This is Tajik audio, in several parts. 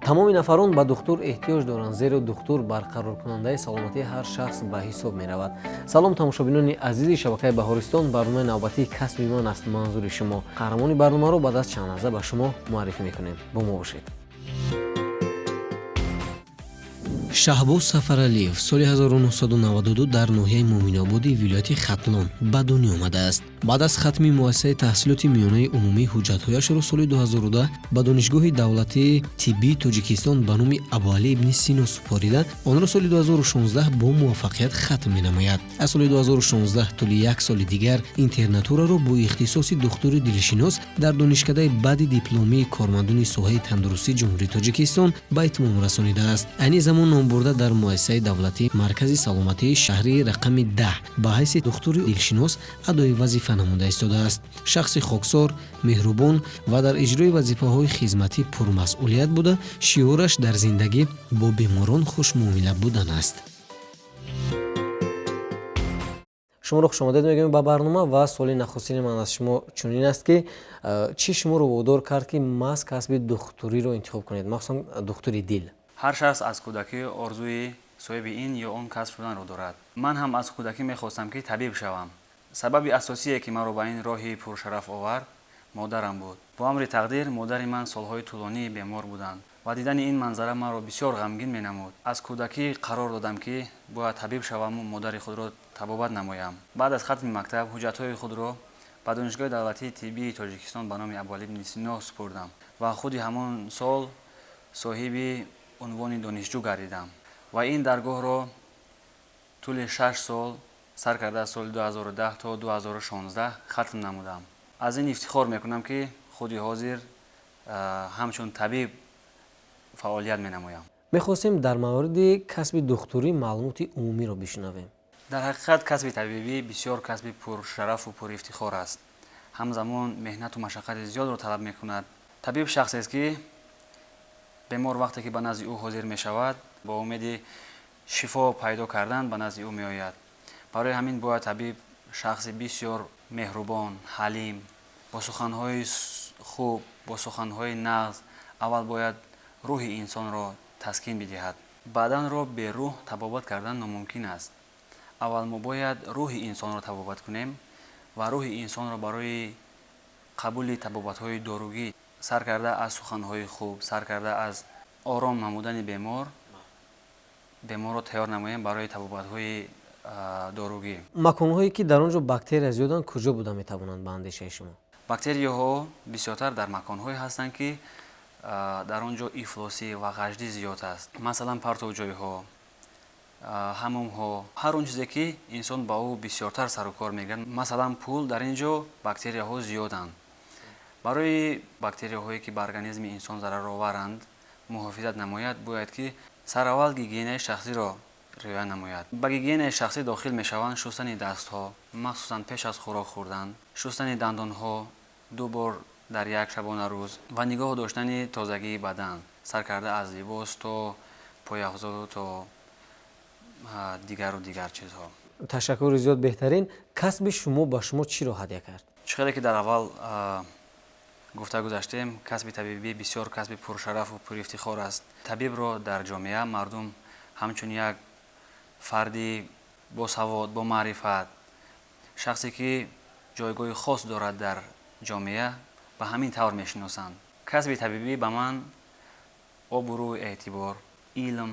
тамоми нафарон ба духтур эҳтиёҷ доранд, зеро духтур барқароркунандаи саломатии ҳар шахс ба ҳисоб меравад. Салом тамошобинони азизи шабакаи Баҳористон, барномаи навбатии касби ман аст манзури шумо. қаҳрамони барномаро баъд аз чанд лаҳза ба шумо муаррифӣ мекунем. Бо мо бошед. шаҳбоз сафаралиев соли 1992 дар ноҳияи Муъминободи вилояти Хатлон ба дунё омадааст. баъд аз хатми муассисаи таҳсилоти миёнаи умумӣ ҳуҷҷатҳояшро соли 2010 ба донишгоҳи давлатии тиббии Тоҷикистон ба номи Абуалӣ ибни Сино супорида, онро соли 2016 бо муваффақият хатм менамояд. аз соли 2016 то ли як соли дигар интернатураро бо ихтисоси духтури дилшинос дар донишкадаи баъди дипломии кормандони соҳаи тандурустии Ҷумҳурии Тоҷикистон ба итмом расонидааст. айни замон номбурда дар муассисаи давлатии маркази саломатии шаҳри рақами 10 ба ҳайси духтури дилшинос адои вазифа намуда истодааст. шахси хоксор, меҳрубон ва дар иҷрои вазифаҳои хизматӣ пурмасъулият буда, шиораш дар зиндагӣ бо беморон хушмуомила будан аст. шуморо хушомадед мегӯем ба барнома ва соли нахустини ман аз шумо чунин аст ки чӣ шуморо водор кард ки маҳз касби духтуриро интихоб кунед, махсусан духтури дил? ҳар шахс аз кӯдакӣ орзуи соҳиби ин ё он касб шуданро дорад. ман ҳам аз кӯдакӣ мехостам ки табиб шавам. сабаби асосие ки маро ба ин роҳи пуршараф овард модарам буд. бо амри тақдир модари ман солҳои тӯлонӣ бемор буданд ва дидани ин манзара маро бисёр ғамгин менамуд. аз кӯдакӣ қарор додам ки бояд табиб шаваму модари худро табобат намоям. баъд аз хатми мактаб ҳуҷҷатҳои худро ба донишгоҳи давлатии тиббии Тоҷикистон ба номи Абуалӣ ибни Сино супурдам ва худи ҳамон сол соҳиби унвони донишҷӯ гардидам ва ин даргоҳро тӯли 6 сол сар карда аз соли 2010 то 2016 хатм намудам. аз ин ифтихор мекунам ки худи ҳозир ҳамчун табиб фаъолият менамоям. мехостем дар мавриди касби духтурӣ маълумоти умумиро бишнавем. дар ҳақиқат касби табибӣ бисёр касби пуршарафу пурифтихор аст. ҳамзамон меҳнату машаққати зиёдро талаб мекунад. табиб шахсест ки бемор вақте ки ба назди ӯ ҳозир мешавад, бо умеди шифо пайдо кардан ба назди ӯ меояд. барои ҳамин бояд табиб шахси бисёр меҳрубон, ҳалим, бо суханҳои хуб, бо суханҳои нағз аввал бояд рӯҳи инсонро таскин бидиҳад. баданро берӯҳ табобат кардан номумкин аст. аввал мо бояд рӯҳи инсонро табобат кунем ва рӯҳи инсонро барои қабули табобатҳои доругӣ сар карда аз суханҳои хуб, сар карда аз ором намудани беморро тайёр намоем барои табобатҳои доругӣ. маконҳое ки дар он ҷо бактерия зиёданд куҷо буда метавонанд ба андешаи шумо? бактерияҳо бисёртар дар маконҳое ҳастанд ки дар он ҷо ифлосӣ ва ғаждӣ зиёд аст. масалан партовҷойҳо, ҳамомҳо, ҳар он чизе ки инсон ба ӯ бисёртар сару кор мегирад. масалан пул, дар ин ҷо бактерияҳо зиёданд. барои бактерияҳое ки ба организми инсон зарароваранд муҳофизат намояд, бояд ки сараввал гигиенаи шахсиро риоя намояд. ба гигиенаи шахсӣ дохил мешаванд шустани дастҳо, махсусан пеш аз хӯрок хӯрдан, шустани дандонҳо 2 бор дар як шабона рӯз ва нигоҳ доштани тозагии бадан, сар карда аз либос то пояғзоду то дигару дигар чизҳо. ташаккури зиёд. беҳтарин касби шумо ба шумо чиро ҳадя кард? чӣ ки дар аввал гуфта гузаштем, касби табибӣ бисёр касби пуршарафу пурифтихор аст. табибро дар ҷомеа мардум ҳамчун як фарди босавод, бо маърифат, шахсе ки ҷойгоҳи хос дорад дар ҷомеа, ба ҳамин тавр мешиносанд. касби табибӣ ба ман обрӯ, эътибор, илм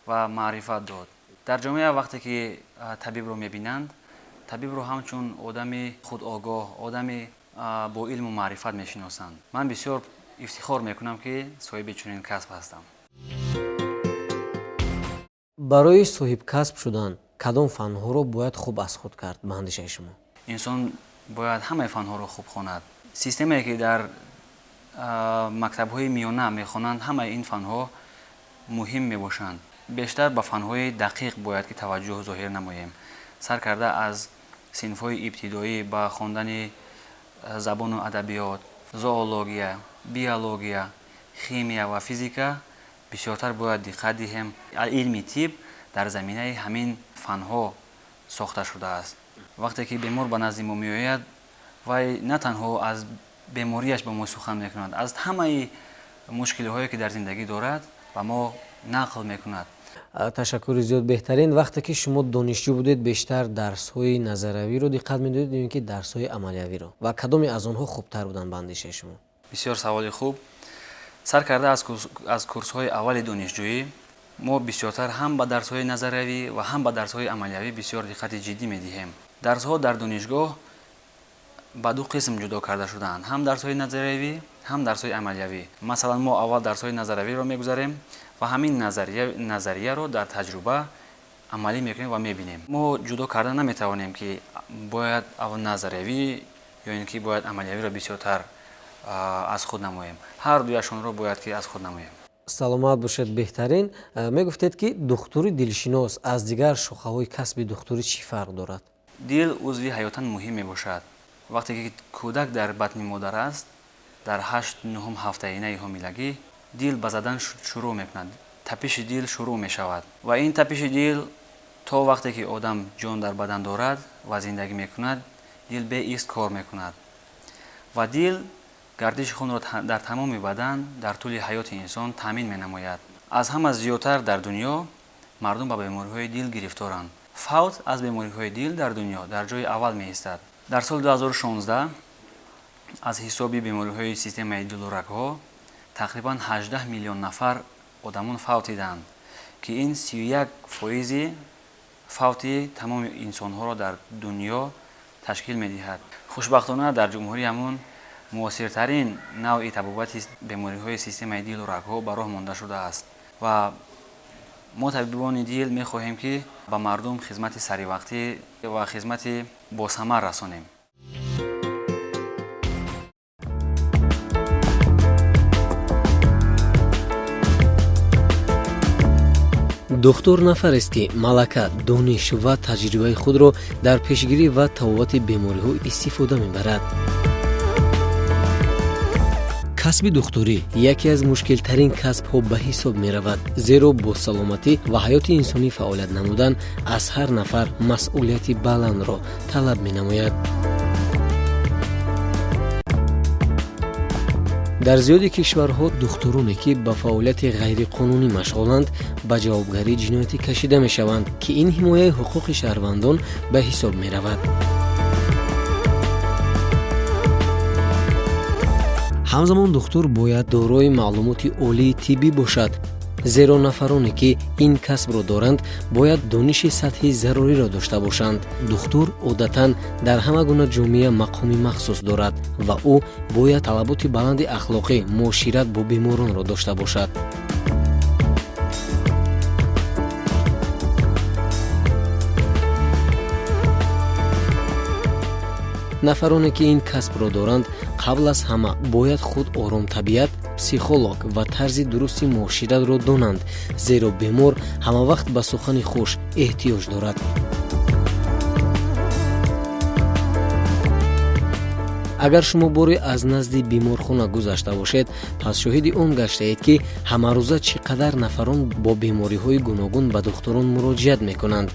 ва маърифат дод. дар ҷомеа вақте ки табибро мебинанд, табибро ҳамчун одами худогоҳ, одами бо илму маърифат мешиносанд. ман бисёр ифтихор мекунам ки соҳиби чунин касб ҳастам. барои соҳибкасб шудан кадом фанҳоро бояд хуб аз худ кард ба андешаи шумо? инсон бояд ҳамаи фанҳоро хуб хонад. системае ки дар мактабҳои миёна мехонанд, ҳамаи ин фанҳо муҳим мебошанд. бештар ба фанҳои дақиқ бояд ки таваҷҷӯҳ зоҳир намоем. сар карда аз синфҳои ибтидоӣ ба хондани забону адабиёт, зоология, биология, химия ва физика бисёртар бояд диққат диҳем. илми тиб дар заминаи ҳамин фанҳо сохта шудааст. вақте ки бемор ба назди мо меояд, вай на танҳо аз бемориаш ба мо сухан мекунад, аз ҳамаи мушкилиҳое ки дар зиндагӣ дорад ба мо нақл мекунад. ташаккури зиёд. беҳтарин вақте ки шумо донишҷӯ будед бештар дарсҳои назаравиро диққат медодед ё ин ки дарсҳои амалиявиро ва кадоме аз онҳо хубтар буданд ба андешаи шумо? бисёр саволи хуб. сар карда аз курсҳои аввали донишҷӯӣ мо бисёртар ҳам ба дарсҳои назаравӣ ва ҳам ба дарсҳои амалиявӣ бисёр диққати ҷиддӣ медиҳем. дарсҳо дар донишгоҳ ба ду қисм ҷудо карда шудаанд, ҳам дарсҳои назаравӣ, ҳам дарсҳои амалиявӣ. масалан мо аввал дарсҳои назаравиро мегузарем ва ҳамин назарияро дар таҷруба амалӣ мекунем ва мебинем. мо ҷудо карда наметавонем ки бояд аввал назаравӣ ё ин ки бояд амалиявиро бисёртар аз худ намоем. ҳар дуяшонро бояд ки аз худ намоем. саломат бошед. беҳтарин. мегуфтед ки духтури дилшинос аз дигар шохаҳои касби духтурӣ чӣ фарқ дорад? дил узви ҳаётан муҳим мебошад. вақте ки кӯдак дар батни модар аст, дар 8-9 ҳафтаинаи ҳомилагӣ дил ба задан шурӯъ мекунад, тапиши дил шурӯъ мешавад ва ин тапиши дил то вақте ки одам ҷон дар бадан дорад ва зиндагӣ мекунад, дил беист кор мекунад ва дил гардиши хунро дар тамоми бадан дар тӯли ҳаёти инсон таъмин менамояд. аз ҳама зиёдтар дар дунё мардум ба бемориҳои дил гирифторанд. фавт аз бемориҳои дил дар дунё дар ҷои аввал меистад. дар соли 2016 аз ҳисоби бемориҳои системаи дилу рагҳо тақрибан 18 миллион нафар одамон фавтиданд, ки ин 31% фавти тамоми инсонҳоро дар дунё ташкил медиҳад. хушбахтона дар ҷумҳуриямон муосиртарин навъи табобати бемориҳои системаи дилу рагҳо ба роҳ монда шудааст ва мо табибони дил мехоҳем ки ба мардум хизмати саривақтӣ ва хизмати босамар расонем. духтур нафарест ки малака, дониш ва таҷрибаи худро дар пешгирӣ ва табобати бемориҳо истифода мебарад. касби духтурӣ яке аз мушкилтарин касбҳо ба ҳисоб меравад, зеро бо саломатӣ ва ҳаёти инсонӣ фаъолият намудан аз ҳар нафар масъулияти баландро талаб менамояд. дар зиёди кишварҳо духтуроне ки ба фаъолияти ғайриқонунӣ машғуланд ба ҷавобгарии ҷиноятӣ кашида мешаванд, ки ин ҳимояи ҳуқуқи шаҳрвандон ба ҳисоб меравад. ҳамзамон духтур бояд дорои маълумоти олии тиббӣ бошад, зеро нафароне ки ин касбро доранд бояд дониши сатҳи заруриро дошта бошанд. духтур одатан дар ҳама гуна ҷомеа мақоми махсус дорад ва ӯ бояд талаботи баланди ахлоқӣ муошират бо беморонро дошта бошад. нафароне ки ин касбро доранд қабл аз ҳама бояд худ оромтабиат, психолог ва тарзи дурусти муоширатро донанд, зеро бемор ҳамавақт ба сухани хуш эҳтиёҷ дорад. агар шумо боре аз назди беморхона гузашта бошед, пас шоҳиди он гаштаед ки ҳамарӯза чӣ қадар нафарон бо бемориҳои гуногун ба духтурон муроҷиат мекунанд.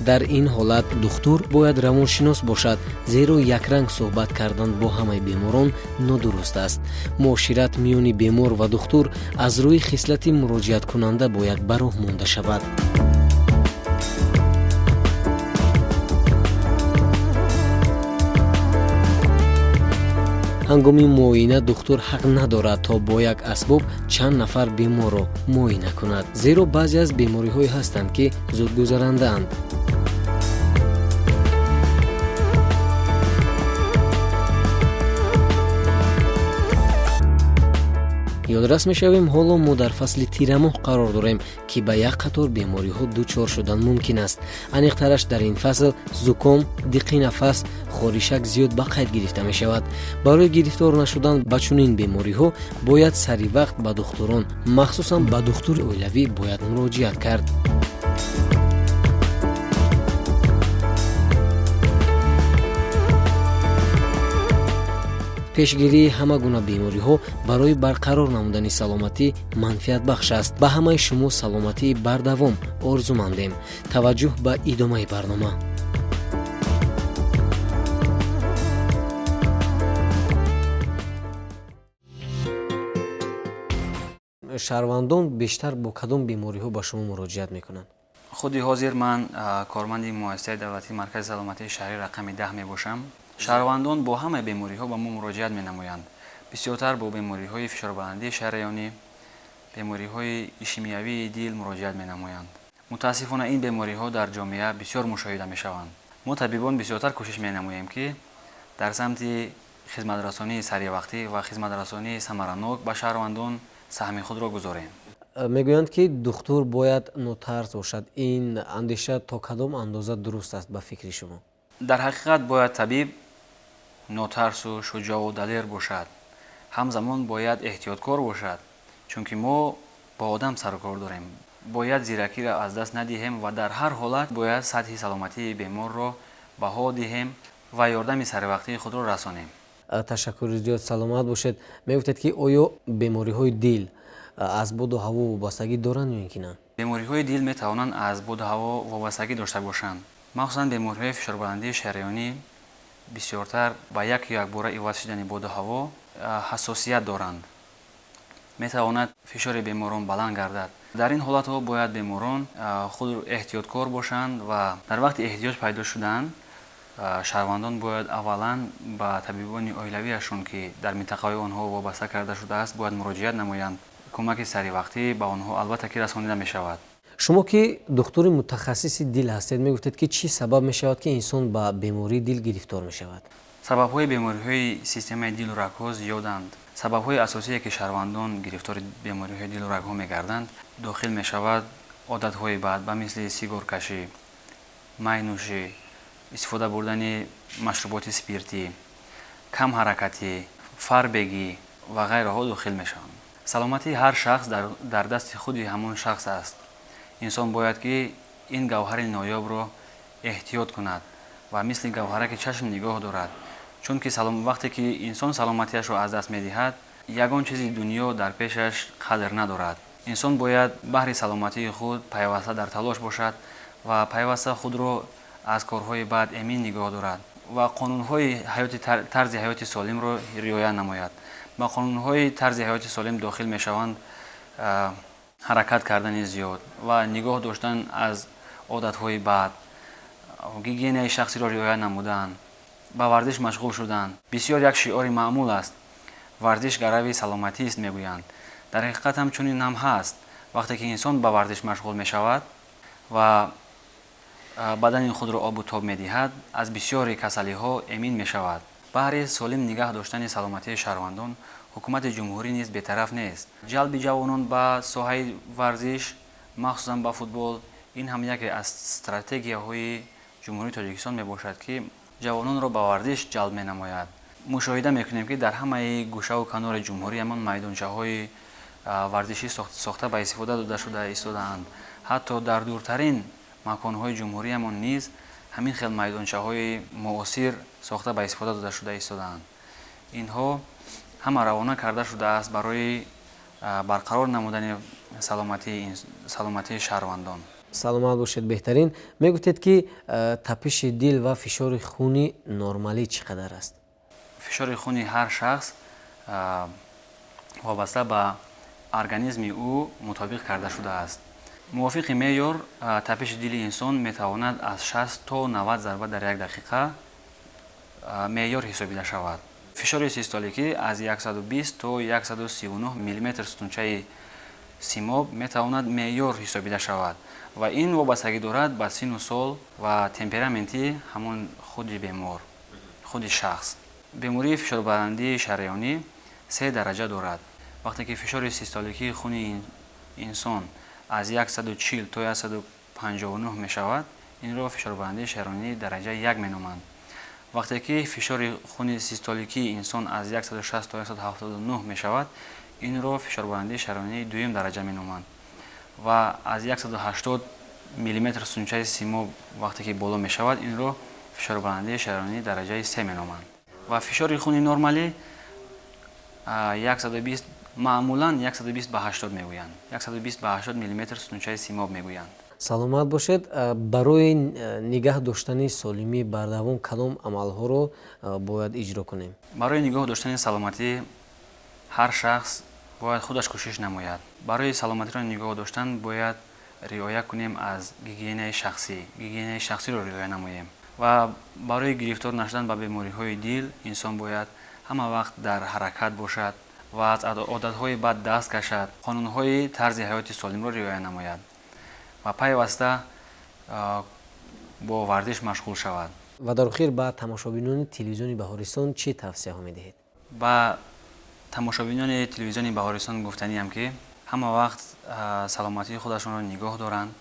дар ин ҳолат духтур бояд равоншинос бошад, зеро якранг суҳбат кардан бо ҳамаи беморон нодуруст аст. муошират миёни бемор ва духтур аз рӯи хислати муроҷиаткунанда бояд ба роҳ монда шавад. ҳангоми муоина духтур ҳақ надорад то бо як асбоб чанд нафар беморро муоина кунад, зеро баъзе аз бемориҳое ҳастанд ки зудгузарандаанд. ёдрас мешавем, ҳоло мо дар фасли тирамоҳ қарор дорем ки ба як қатор бемориҳо дучор шудан мумкин аст. аниқтараш дар ин фасл зуком, диқи нафас, хоришак зиёд ба қайд гирифта мешавад. барои гирифтор нашудан ба чунин бемориҳо бояд саривақт ба духтурон, махсусан ба духтури оилавӣ бояд муроҷиат кард. пешгирии ҳама гуна бемориҳо барои барқарор намудани саломатӣ манфиатбахш аст. ба ҳамаи шумо саломатии бардавом орзумандем. таваҷҷӯҳ ба идомаи барнома. шаҳрвандон бештар бо кадом бемориҳо ба шумо муроҷиат мекунанд? худи ҳозир ман корманди муассисаи давлатии маркази саломатии шаҳрии рақами 10 мебошам. шаҳрвандон бо ҳамаи бемориҳо ба мо муроҷиат менамоянд. бисёртар бо бемориҳои фишорбаландии шараёнӣ, бемориҳои ишемиявии дил муроҷиат менамоянд. мутаассифона ин бемориҳо дар ҷомеа бисёр мушоҳида мешаванд. мо табибон бисёртар кӯшиш менамоем ки дар самти хизматрасонии саривақтӣ ва хизматрасонии самаранок ба шаҳрвандон саҳми худро гузорем. мегӯянд ки духтур бояд нотарс бошад. ин андеша то кадом андоза дуруст аст ба фикри шумо? дар ҳақиқат бояд табиб нотарсу шуҷоъу далер бошад. ҳамзамон бояд эҳтиёткор бошад, чунки мо бо одам сару кор дорем. бояд зиракиро аз даст надиҳем ва дар ҳар ҳолат бояд сатҳи саломатии беморро баҳо диҳем ва ёрдами саривақтии худро расонем. ташаккури зиёд, саломат бошед. мегуфтед ки оё бемориҳои дил аз боду ҳаво вобастагӣ доранд ё ин ки на? бемориҳои дил метавонанд аз боду ҳаво вобастагӣ дошта бошанд. махсусан бемориҳои фишорбаландии шараёнӣ бисёртар ба якбора иваз шудани боду ҳаво ҳассосият доранд. метавонад фишори беморон баланд гардад. дар ин ҳолатҳо бояд беморон худ эҳтиёткор бошанд ва дар вақти эҳтиёҷ пайдо шуданд шаҳрвандон бояд аввалан ба табибони оилавияшон ки дар минтақаҳои онҳо вобаста карда шудааст бояд муроҷиат намоянд. кӯмаки саривақтӣ ба онҳо албатта ки расонида мешавад. шумо ки духтури мутахассиси дил ҳастед, мегуфтед ки чӣ сабаб мешавад ки инсон ба бемории дил гирифтор мешавад? сабабҳои бемориҳои системаи дилу рагҳо зиёданд. сабабҳои асосие ки шаҳрвандон гирифтори бемориҳои дилу рагҳо мегарданд дохил мешавад одатҳои бад ба мисли сигоркашӣ, майнӯшӣ, истифода бурдани машруботи спиртӣ, камҳаракатӣ, фарбегӣ ва ғайраҳо дохил мешаванд. саломатии ҳар шахс дар дасти худи ҳамон шахс аст. инсон бояд ки ин гавҳари ноёбро эҳтиёт кунад ва мисли гавҳараки чашм нигоҳ дорад, чунки вақте ки инсон саломатиашро аз даст медиҳад, ягон чизи дунё дар пешаш қадр надорад. инсон бояд баҳри саломатии худ пайваста дар талош бошад ва пайваста худро аз корҳои бад эмин нигоҳ дорад ва қонунҳои тарзи ҳаёти солимро риоя намояд. ба қонунҳои тарзи ҳаёти солим дохил мешаванд ҳаракат кардани зиёд ва нигоҳ доштан аз одатҳои бад, гигиенаи шахсиро риоя намудан, ба варзиш машғул шудан. бисёр як шиори маъмул аст. варзиш гарави саломатист мегӯянд. дар ҳақиқат ҳам чунин ҳам ҳаст. вақте ки инсон ба варзиш машғул мешавад ва бадани худро обу тоб медиҳад, аз бисёри касалиҳо эмин мешавад. баҳри солим нигоҳ доштани саломатии шаҳрвандон ҳукумати ҷумҳурӣ низ бетараф нест. ҷалби ҷавонон ба соҳаи варзиш, махсусан ба футбол, ин ҳам яке аз стратегияҳои ҷумҳурии Тоҷикистон мебошад ки ҷавононро ба варзиш ҷалб менамояд. мушоҳида мекунем ки дар ҳамаи гӯшаву канори ҷумҳурӣ ҳамон майдончаҳои варзишӣ сохта ба истифода дода шуда истодаанд. ҳатто дар дуртарин маконҳои ҷумҳурӣ ҳамон низ ҳамин хел майдончаҳои муосир сохта ба истифода дода шуда истодаанд. инҳо ҳама равона карда шудааст барои барқарор намудани саломатии шаҳрвандон. саломат бошед. беҳтарин. мегуфтед ки тапиши дил ва фишори хуни нормалӣ чӣ қадар аст? фишори хуни ҳар шахс вобаста ба организми ӯ мутобиқ карда шудааст. мувофиқи меъёр тапиши дили инсон метавонад аз 60 то 90 зарба дар як дақиқа меъёр ҳисобида шавад. фишори систоликӣ аз 120 то 139 миллиметр сутунчаи симоб метавонад меъёр ҳисобида шавад ва ин вобастагӣ дорад ба сину сол ва темпераменти ҳамон худи бемор, худи шахс. бемории фишорбаландии шараёнӣ 3 дараҷа дорад. вақте ки фишори систоликии хуни инсон аз 140 то 159 мешавад, инро фишорбаландии шараёнӣ дараҷа 1 меноманд. вақте ки фишори хуни систоликии инсон аз 160 то 179 мешавад, инро фишорбаландии шараёнии дуюм дараҷа меноманд. ва аз 180 миллиметр сутунчаи симоб вақте ки боло мешавад, инро фишорбаландии шараёнии дараҷаи 3 меноманд. ва фишори хуни нормалӣ 120 маъмулан 120 ба 80 мегӯянд. 120 ба 80 миллиметр сутунчаи симоб мегӯянд. саломат бошед. барои нигоҳ доштани солимӣ бардавом кадом амалҳоро бояд иҷро кунем? барои нигоҳ доштани саломатӣ ҳар шахс бояд худаш кӯшиш намояд. Барои саломатиро нигоҳ доштан бояд риоя кунем аз гигиенаи шахсиро риоя намоем. ва барои гирифтор нашудан ба бемориҳои дил инсон бояд ҳама вақт дар ҳаракат бошад ва аз одатҳои бад даст кашад, қонунҳои тарзи ҳаёти солимро риоя намояд ва пайваста бо варзиш машғул шавад. ва дар охир ба тамошобинони телевизиони Баҳористон чӣ тавсияҳо медиҳед? ба тамошобинони телевизиони Баҳористон гуфтаниям ки ҳама вақт саломатии худашонро нигоҳ доранд,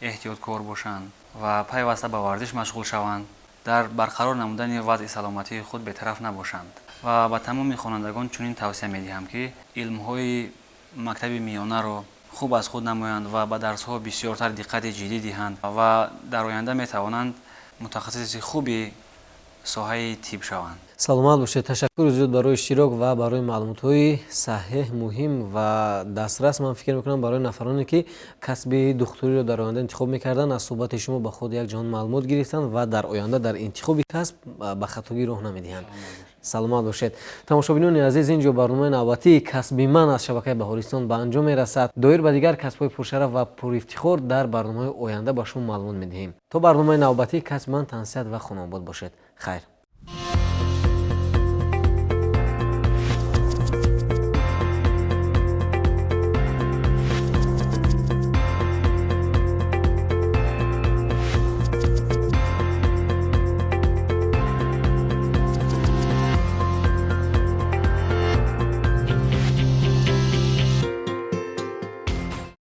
эҳтиёткор бошанд ва пайваста ба варзиш машғул шаванд, дар барқарор намудани вазъи саломатии худ бетараф набошанд. ва ба тамоми хонандагон чунин тавсия медиҳам ки илмҳои мактаби миёнаро хуб аз худ намоянд ва ба дарсҳо бисёртар диққати ҷиддӣ диҳанд ва дар оянда метавонанд мутахассиси хуби соҳаи тиб шаванд. саломат бошед. ташаккури зиёд барои иштирок ва барои маълумотҳои саҳеҳ, муҳим ва дастрас. ман фикр мекунам барои нафароне ки касби духтуриро дар оянда интихоб мекарданд, аз суҳбати шумо ба худ якҷаҳон маълумот гирифтанд ва дар оянда дар интихоби касб ба хатогӣ роҳ намедиҳанд. саломат бошед. тамошобинони азиз, ин ҷо барномаи навбатии касби ман аз шабакаи Баҳористон ба анҷом мерасад. доир ба дигар касбҳои пуршараф ва пурифтихор дар барномаҳои оянда ба шумо маълумот медиҳем. то барномаи навбатии касби ман, тансиҳат ва хунобод бошед. хайр.